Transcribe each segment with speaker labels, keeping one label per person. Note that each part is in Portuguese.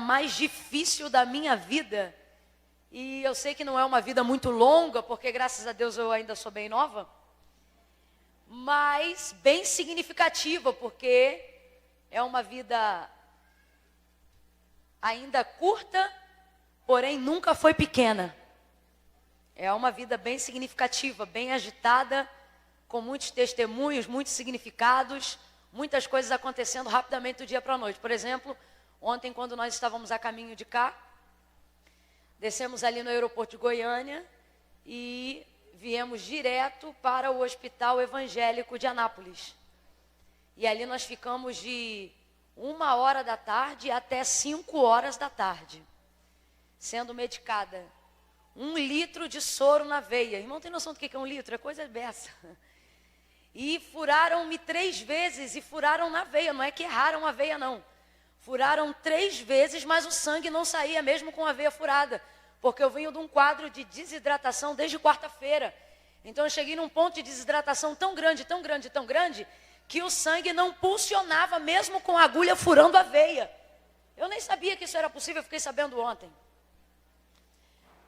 Speaker 1: mais difícil da minha vida, e eu sei que não é uma vida muito longa, porque graças a Deus eu ainda sou bem nova, mas bem significativa, porque é uma vida ainda curta, porém nunca foi pequena. É uma vida bem significativa, bem agitada, com muitos testemunhos, muitos significados, muitas coisas acontecendo rapidamente do dia para a noite. Por exemplo, ontem, quando nós estávamos a caminho de cá, descemos ali no aeroporto de Goiânia e viemos direto para o Hospital Evangélico de Anápolis. E ali nós ficamos de 1h da tarde até 5h da tarde, sendo medicada. 1 litro de soro na veia. Irmão, tem noção do que é 1 litro? É coisa dessa. E furaram-me 3 vezes, e furaram na veia, não é que erraram a veia não. Furaram 3 vezes, mas o sangue não saía mesmo com a veia furada, porque eu venho de um quadro de desidratação desde quarta-feira. Então eu cheguei num ponto de desidratação tão grande, tão grande, tão grande, que o sangue não pulsionava mesmo com a agulha furando a veia. Eu nem sabia que isso era possível, eu fiquei sabendo ontem.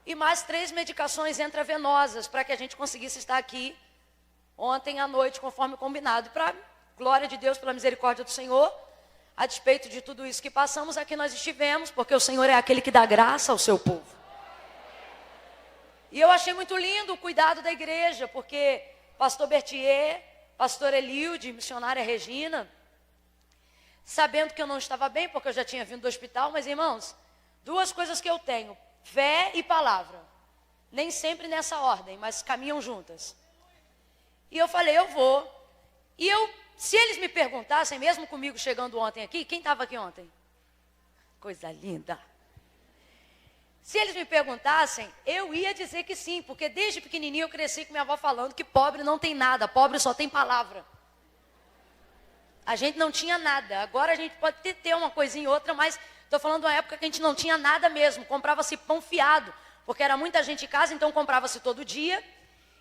Speaker 1: E mais 3 medicações intravenosas para que a gente conseguisse estar aqui ontem à noite, conforme combinado. Para glória de Deus, pela misericórdia do Senhor, a despeito de tudo isso que passamos, aqui nós estivemos, porque o Senhor é aquele que dá graça ao seu povo. E eu achei muito lindo o cuidado da igreja, porque pastor Bertier, pastor Elilde, missionária Regina, sabendo que eu não estava bem, porque eu já tinha vindo do hospital, mas irmãos, 2 coisas que eu tenho: fé e palavra. Nem sempre nessa ordem, mas caminham juntas. E eu falei, eu vou. E se eles me perguntassem, mesmo comigo chegando ontem aqui, quem estava aqui ontem? Coisa linda. Se eles me perguntassem, eu ia dizer que sim, porque desde pequenininho eu cresci com minha avó falando que pobre não tem nada, pobre só tem palavra. A gente não tinha nada. Agora a gente pode ter uma coisinha ou outra, mas estou falando de uma época que a gente não tinha nada mesmo. Comprava-se pão fiado, porque era muita gente em casa, então comprava-se todo dia.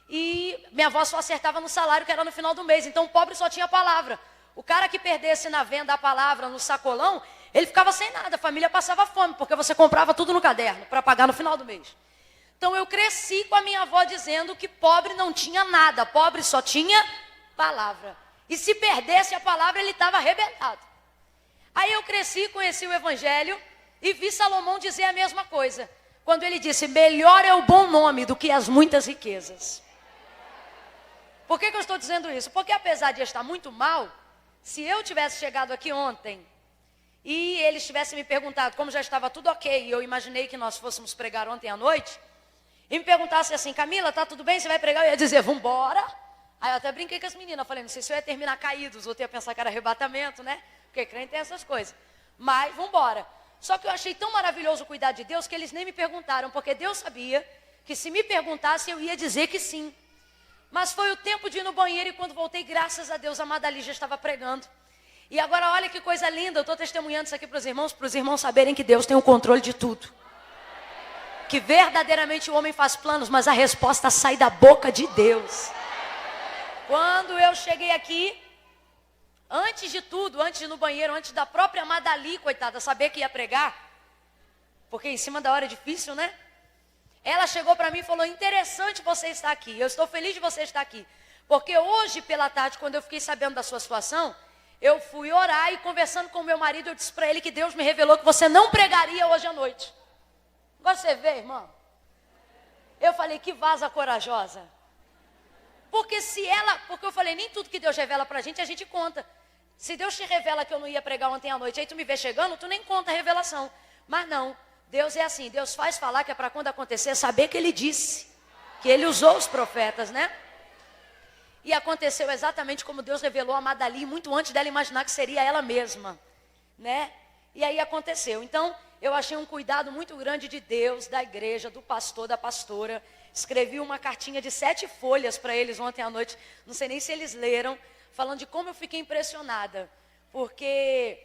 Speaker 1: E minha avó só acertava no salário, que era no final do mês. Então o pobre só tinha palavra. O cara que perdesse na venda a palavra no sacolão, ele ficava sem nada. A família passava fome, porque você comprava tudo no caderno para pagar no final do mês. Então eu cresci com a minha avó dizendo que pobre não tinha nada. Pobre só tinha palavra. E se perdesse a palavra, ele estava arrebentado. Aí eu cresci, conheci o Evangelho e vi Salomão dizer a mesma coisa. Quando ele disse, melhor é o bom nome do que as muitas riquezas. Por que eu estou dizendo isso? Porque apesar de eu estar muito mal, se eu tivesse chegado aqui ontem e eles tivessem me perguntado, como já estava tudo ok, e eu imaginei que nós fôssemos pregar ontem à noite, e me perguntassem assim, Camila, tá tudo bem? Você vai pregar? Eu ia dizer, vambora. Aí eu até brinquei com as meninas, eu falei, não sei se eu ia terminar caídos, ou ia pensar que era arrebatamento, né? Porque crente tem essas coisas. Mas vambora. Só que eu achei tão maravilhoso o cuidado de Deus, que eles nem me perguntaram, porque Deus sabia que se me perguntasse, eu ia dizer que sim. Mas foi o tempo de ir no banheiro, e quando voltei, graças a Deus, a Madali já estava pregando. E agora olha que coisa linda, eu estou testemunhando isso aqui para os irmãos saberem que Deus tem o controle de tudo. Que verdadeiramente o homem faz planos, mas a resposta sai da boca de Deus. Quando eu cheguei aqui, antes de tudo, antes de ir no banheiro, antes da própria Madali, coitada, saber que ia pregar, porque em cima da hora é difícil, né? Ela chegou para mim e falou, interessante você estar aqui, eu estou feliz de você estar aqui. Porque hoje pela tarde, quando eu fiquei sabendo da sua situação, eu fui orar e conversando com o meu marido, eu disse para ele que Deus me revelou que você não pregaria hoje à noite. Agora você vê, irmão? Eu falei, que vaza corajosa. Porque eu falei, nem tudo que Deus revela para a gente conta. Se Deus te revela que eu não ia pregar ontem à noite, aí tu me vê chegando, tu nem conta a revelação. Mas não, Deus é assim, Deus faz falar que é para quando acontecer, saber que Ele disse. Que Ele usou os profetas, né? E aconteceu exatamente como Deus revelou a Madali, muito antes dela imaginar que seria ela mesma, né? E aí aconteceu. Então, eu achei um cuidado muito grande de Deus, da igreja, do pastor, da pastora. Escrevi uma cartinha de 7 folhas para eles ontem à noite, não sei nem se eles leram, falando de como eu fiquei impressionada, porque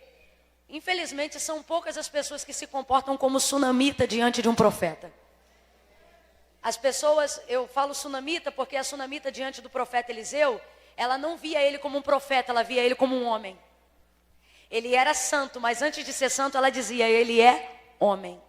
Speaker 1: infelizmente são poucas as pessoas que se comportam como sunamita diante de um profeta. As pessoas, eu falo sunamita porque a sunamita diante do profeta Eliseu, ela não via ele como um profeta, ela via ele como um homem. Ele era santo, mas antes de ser santo, ela dizia, ele é homem.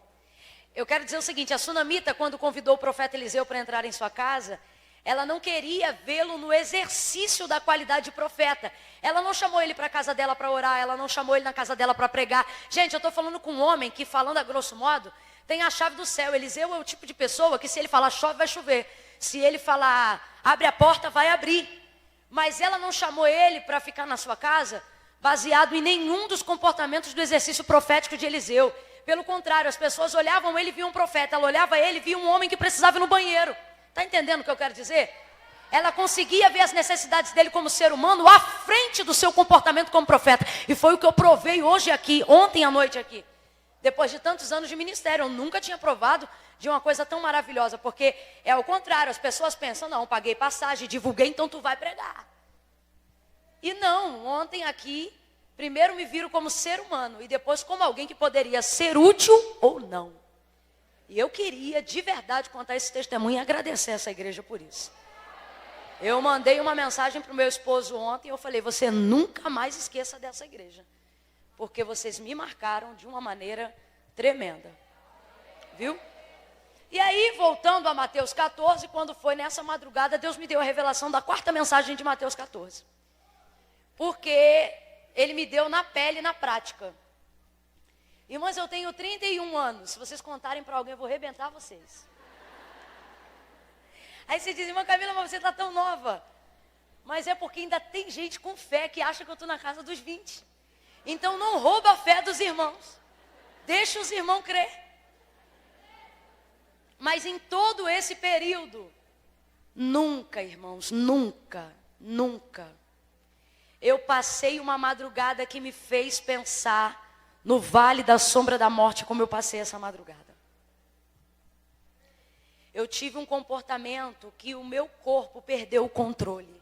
Speaker 1: Eu quero dizer o seguinte, a sunamita, quando convidou o profeta Eliseu para entrar em sua casa, ela não queria vê-lo no exercício da qualidade de profeta. Ela não chamou ele para a casa dela para orar, ela não chamou ele na casa dela para pregar. Gente, eu estou falando com um homem que, falando a grosso modo, tem a chave do céu. Eliseu é o tipo de pessoa que, se ele falar chove, vai chover. Se ele falar abre a porta, vai abrir. Mas ela não chamou ele para ficar na sua casa baseado em nenhum dos comportamentos do exercício profético de Eliseu. Pelo contrário, as pessoas olhavam ele e viam um profeta. Ela olhava ele e via um homem que precisava ir no banheiro. Está entendendo o que eu quero dizer? Ela conseguia ver as necessidades dele como ser humano à frente do seu comportamento como profeta. E foi o que eu provei hoje aqui, ontem à noite aqui. Depois de tantos anos de ministério, eu nunca tinha provado de uma coisa tão maravilhosa. Porque é o contrário, as pessoas pensam, não, paguei passagem, divulguei, então tu vai pregar. E não, ontem aqui, primeiro me viram como ser humano e depois como alguém que poderia ser útil ou não. E eu queria de verdade contar esse testemunho e agradecer essa igreja por isso. Eu mandei uma mensagem para o meu esposo ontem e eu falei, você nunca mais esqueça dessa igreja. Porque vocês me marcaram de uma maneira tremenda. Viu? E aí, voltando a Mateus 14, quando foi nessa madrugada, Deus me deu a revelação da quarta mensagem de Mateus 14. Porque Ele me deu na pele e na prática. Irmãs, eu tenho 31 anos. Se vocês contarem para alguém, eu vou arrebentar vocês. Aí você diz, irmã Camila, mas você está tão nova. Mas é porque ainda tem gente com fé que acha que eu estou na casa dos 20. Então não rouba a fé dos irmãos. Deixa os irmãos crer. Mas em todo esse período, nunca, irmãos, nunca, eu passei uma madrugada que me fez pensar no vale da sombra da morte, como eu passei essa madrugada. Eu tive um comportamento que o meu corpo perdeu o controle.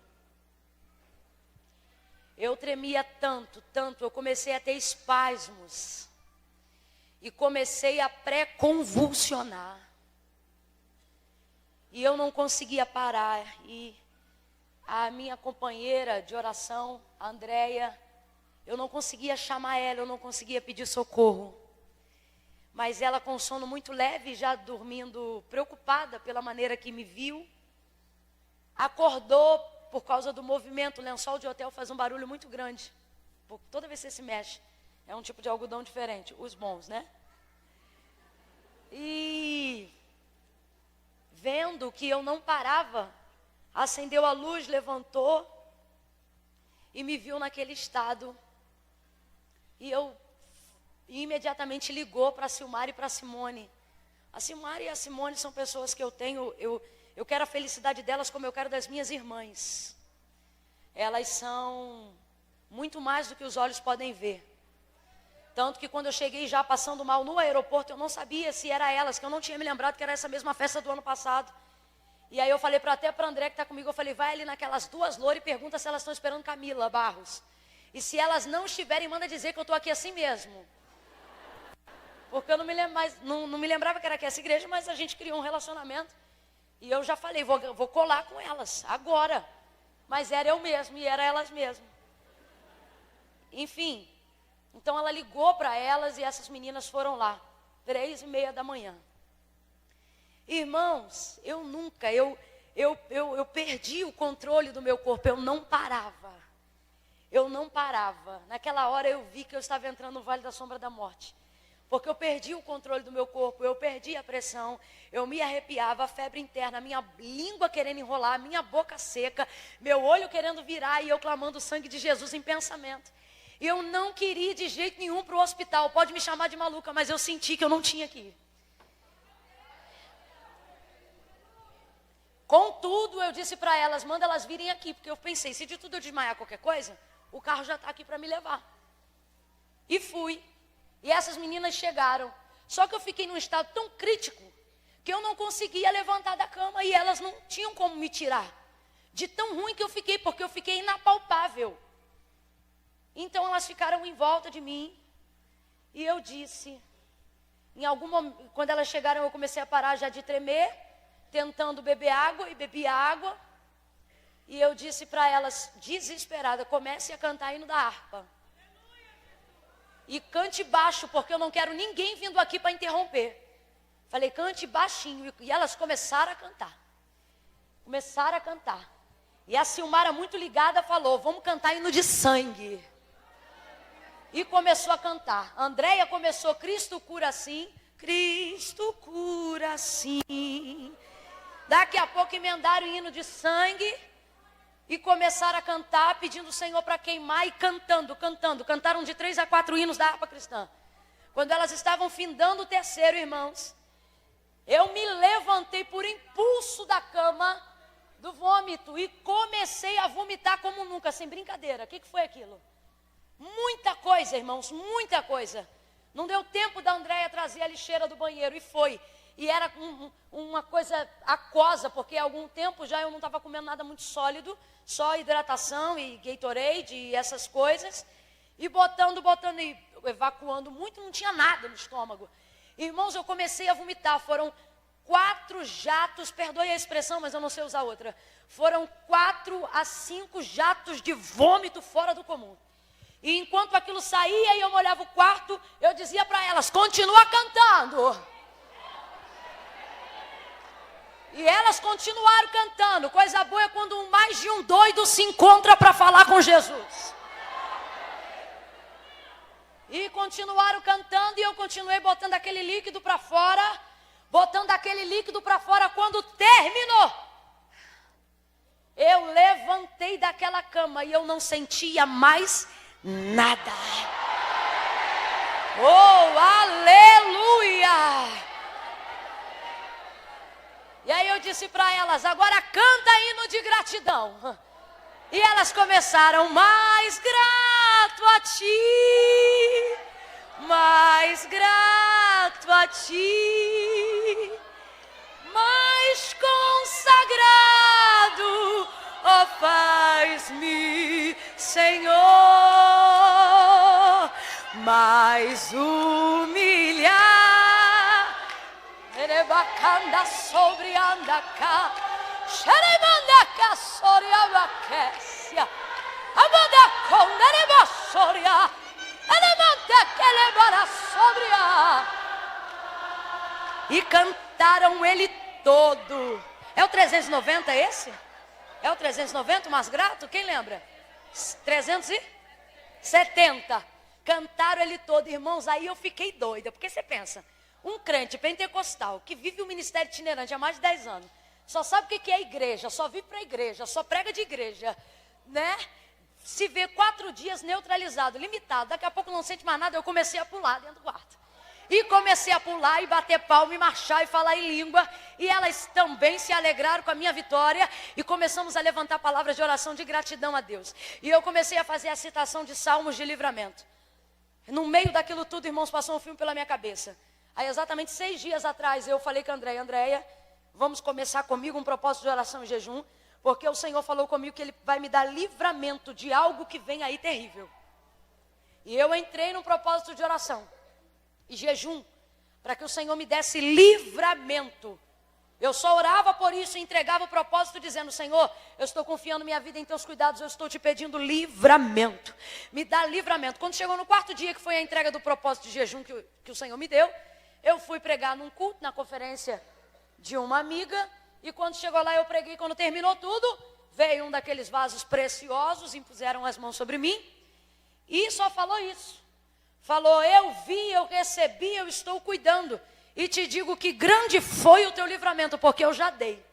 Speaker 1: Eu tremia tanto, eu comecei a ter espasmos. E comecei a pré-convulsionar. E eu não conseguia parar. E a minha companheira de oração, a Andréia, eu não conseguia chamar ela, eu não conseguia pedir socorro. Mas ela com sono muito leve, já dormindo, preocupada pela maneira que me viu, acordou por causa do movimento. O lençol de hotel faz um barulho muito grande. Toda vez que você se mexe, é um tipo de algodão diferente, os bons, né? E vendo que eu não parava, acendeu a luz, levantou e me viu naquele estado. E eu imediatamente ligou para a Silmara e para a Simone. A Silmara e a Simone são pessoas que eu tenho, eu quero a felicidade delas como eu quero das minhas irmãs. Elas são muito mais do que os olhos podem ver. Tanto que quando eu cheguei já passando mal no aeroporto, eu não sabia se era elas, que eu não tinha me lembrado que era essa mesma festa do ano passado. E aí eu falei até para a André que está comigo, eu falei, vai ali naquelas duas louras e pergunta se elas estão esperando Camila Barros. E se elas não estiverem, manda dizer que eu estou aqui assim mesmo. Porque eu não me lembrava que era aqui essa igreja, mas a gente criou um relacionamento. E eu já falei, vou colar com elas, agora. Mas era eu mesmo e era elas mesmo. Enfim, então ela ligou para elas e essas meninas foram lá, 3:30 da manhã. Irmãos, eu perdi o controle do meu corpo, eu não parava. Naquela hora eu vi que eu estava entrando no vale da sombra da morte. Porque eu perdi o controle do meu corpo, eu perdi a pressão, eu me arrepiava, a febre interna, a minha língua querendo enrolar, a minha boca seca, meu olho querendo virar e eu clamando o sangue de Jesus em pensamento. E eu não queria ir de jeito nenhum para o hospital, pode me chamar de maluca, mas eu senti que eu não tinha que ir. Contudo, eu disse para elas, manda elas virem aqui, porque eu pensei, se de tudo eu desmaiar qualquer coisa, o carro já está aqui para me levar. E fui. E essas meninas chegaram. Só que eu fiquei num estado tão crítico que eu não conseguia levantar da cama e elas não tinham como me tirar. De tão ruim que eu fiquei, porque eu fiquei inapalpável. Então elas ficaram em volta de mim. E eu disse, em algum momento, quando elas chegaram, eu comecei a parar já de tremer, tentando beber água, e bebi água. E eu disse para elas, desesperada, comece a cantar hino da harpa. E cante baixo, porque eu não quero ninguém vindo aqui para interromper. Falei, cante baixinho. E elas começaram a cantar. Começaram a cantar. E a Silmara, muito ligada, falou, vamos cantar hino de sangue. E começou a cantar. A Andréia começou, Cristo cura sim. Cristo cura sim. Daqui a pouco emendaram o hino de sangue. E começaram a cantar, pedindo o Senhor para queimar e cantando. Cantaram de 3 a 4 hinos da harpa cristã. Quando elas estavam findando o terceiro, irmãos, eu me levantei por impulso da cama, do vômito, e comecei a vomitar como nunca, sem brincadeira. O que foi aquilo? Muita coisa, irmãos, muita coisa. Não deu tempo da Andréia trazer a lixeira do banheiro, e foi. E era uma coisa aquosa, porque há algum tempo já eu não estava comendo nada muito sólido, só hidratação e Gatorade e essas coisas. E botando e evacuando muito, não tinha nada no estômago. Irmãos, eu comecei a vomitar, foram 4 jatos, perdoe a expressão, mas eu não sei usar outra. Foram 4 a 5 jatos de vômito fora do comum. E enquanto aquilo saía e eu molhava o quarto, eu dizia para elas, continua cantando. E elas continuaram cantando. Coisa boa é quando mais de um doido se encontra para falar com Jesus. E continuaram cantando e eu continuei botando aquele líquido para fora. Botando aquele líquido para fora. Quando terminou, eu levantei daquela cama e eu não sentia mais nada. Oh, aleluia! E aí eu disse para elas, agora canta hino de gratidão. E elas começaram, mais grato a ti, mais grato a ti, mais consagrado, ó faz-me, Senhor, mais humilhar. Erebacanda sobre andaca, xeremandaca sobre abaquecia, abandaconda erebassoria, elemandaca elebara sobre a. E cantaram ele todo. É o 390 esse? É o 390, o mais grato? Quem lembra? 370. Cantaram ele todo, irmãos. Aí eu fiquei doida, porque você pensa, um crente pentecostal que vive o ministério itinerante há mais de 10 anos, só sabe o que é igreja, só vive para a igreja, só prega de igreja, né? Se vê 4 dias neutralizado, limitado, daqui a pouco não sente mais nada, eu comecei a pular dentro do quarto. E comecei a pular e bater palma e marchar e falar em língua. E elas também se alegraram com a minha vitória. E começamos a levantar palavras de oração de gratidão a Deus. E eu comecei a fazer a citação de salmos de livramento. No meio daquilo tudo, irmãos, passou um filme pela minha cabeça. Aí exatamente 6 dias atrás eu falei com a Andréia, vamos começar comigo um propósito de oração e jejum. Porque o Senhor falou comigo que Ele vai me dar livramento de algo que vem aí terrível. E eu entrei num propósito de oração e jejum, para que o Senhor me desse livramento. Eu só orava por isso e entregava o propósito dizendo, Senhor, eu estou confiando minha vida em teus cuidados, eu estou te pedindo livramento. Me dá livramento. Quando chegou no 4º dia, que foi a entrega do propósito de jejum que o Senhor me deu, eu fui pregar num culto, na conferência de uma amiga, e quando chegou lá eu preguei, quando terminou tudo, veio um daqueles vasos preciosos, impuseram as mãos sobre mim, e só falou isso. Falou, eu vi, eu recebi, eu estou cuidando. E te digo que grande foi o teu livramento, porque eu já dei.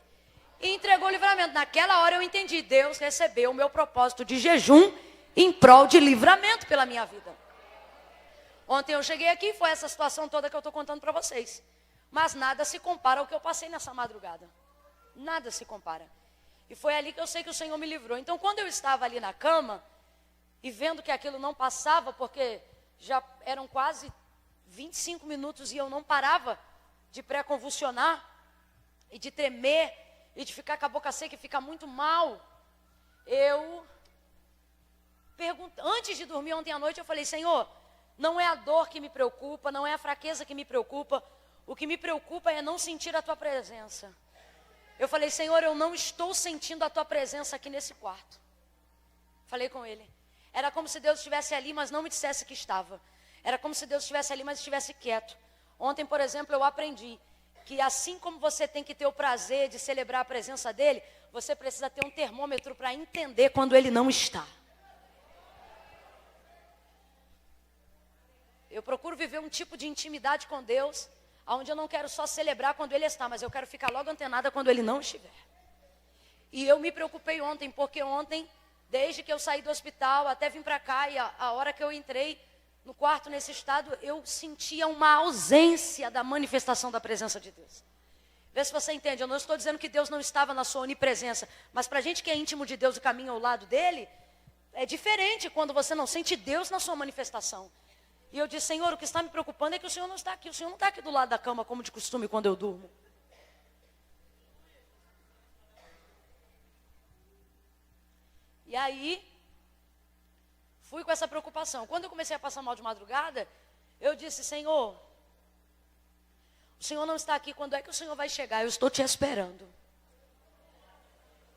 Speaker 1: E entregou o livramento. Naquela hora eu entendi, Deus recebeu o meu propósito de jejum em prol de livramento pela minha vida. Ontem eu cheguei aqui, foi essa situação toda que eu estou contando para vocês. Mas nada se compara ao que eu passei nessa madrugada. Nada se compara. E foi ali que eu sei que o Senhor me livrou. Então quando eu estava ali na cama, e vendo que aquilo não passava, porque já eram quase 25 minutos e eu não parava de pré-convulsionar e de tremer e de ficar com a boca seca e ficar muito mal. Eu antes de dormir ontem à noite eu falei, Senhor, não é a dor que me preocupa, não é a fraqueza que me preocupa, o que me preocupa é não sentir a tua presença. Eu falei, Senhor, eu não estou sentindo a tua presença aqui nesse quarto. Falei com ele. Era como se Deus estivesse ali, mas não me dissesse que estava. Era como se Deus estivesse ali, mas estivesse quieto. Ontem, por exemplo, eu aprendi que assim como você tem que ter o prazer de celebrar a presença dele, você precisa ter um termômetro para entender quando ele não está. Eu procuro viver um tipo de intimidade com Deus, onde eu não quero só celebrar quando ele está, mas eu quero ficar logo antenada quando ele não estiver. E eu me preocupei ontem, porque ontem, desde que eu saí do hospital, até vim para cá, e a hora que eu entrei no quarto nesse estado, eu sentia uma ausência da manifestação da presença de Deus. Vê se você entende, eu não estou dizendo que Deus não estava na sua onipresença, mas para a gente que é íntimo de Deus e caminha ao lado dele, é diferente quando você não sente Deus na sua manifestação. E eu disse, Senhor, o que está me preocupando é que o Senhor não está aqui, o Senhor não está aqui do lado da cama como de costume quando eu durmo. E aí, fui com essa preocupação. Quando eu comecei a passar mal de madrugada, eu disse, Senhor, o Senhor não está aqui, quando é que o Senhor vai chegar? Eu estou te esperando.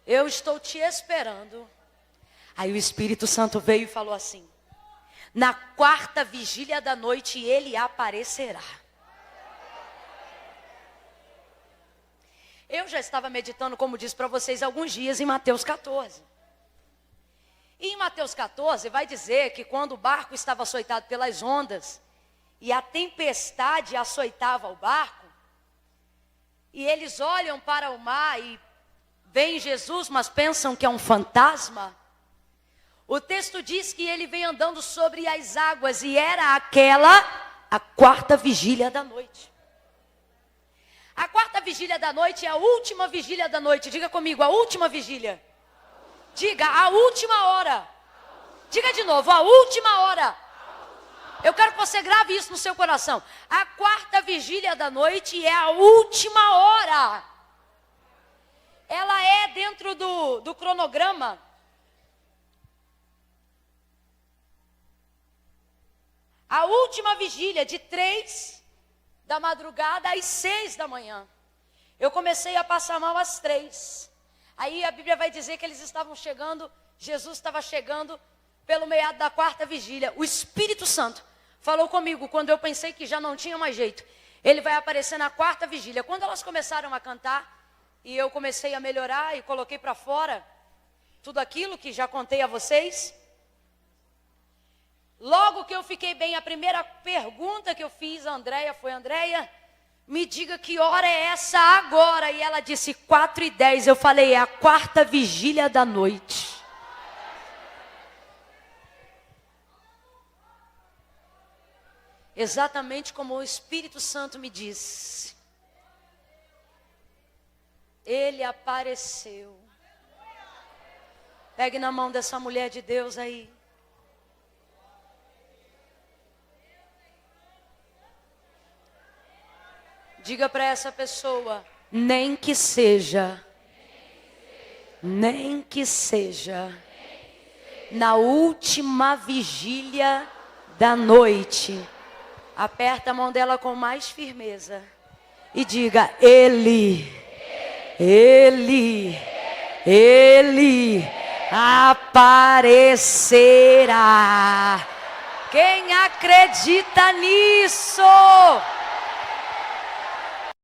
Speaker 1: Eu estou te esperando. Aí o Espírito Santo veio e falou assim, na 4ª vigília da noite ele aparecerá. Eu já estava meditando, como disse para vocês, alguns dias em Mateus 14. E em Mateus 14 vai dizer que quando o barco estava açoitado pelas ondas e a tempestade açoitava o barco, e eles olham para o mar e veem Jesus, mas pensam que é um fantasma, o texto diz que ele vem andando sobre as águas e era aquela a 4ª vigília da noite. A 4ª vigília da noite é a última vigília da noite. Diga comigo, a última vigília. Diga, a última hora. Diga de novo, a última hora. Eu quero que você grave isso no seu coração. A 4ª vigília da noite é a última hora. Ela é dentro do cronograma. A última vigília de 3 da madrugada às 6 da manhã. Eu comecei a passar mal às 3. Aí a Bíblia vai dizer que eles estavam chegando, Jesus estava chegando pelo meado da 4ª vigília. O Espírito Santo falou comigo quando eu pensei que já não tinha mais jeito. Ele vai aparecer na 4ª vigília. Quando elas começaram a cantar, e eu comecei a melhorar e coloquei para fora tudo aquilo que já contei a vocês. Logo que eu fiquei bem, a primeira pergunta que eu fiz a Andréia foi, Andréia, me diga que hora é essa agora? E ela disse 4h10. Eu falei, é a 4ª vigília da noite. Exatamente como o Espírito Santo me disse. Ele apareceu. Pegue na mão dessa mulher de Deus aí. Diga para essa pessoa, nem que seja, na última vigília da noite. Aperta a mão dela com mais firmeza e diga, Ele aparecerá. Quem acredita nisso?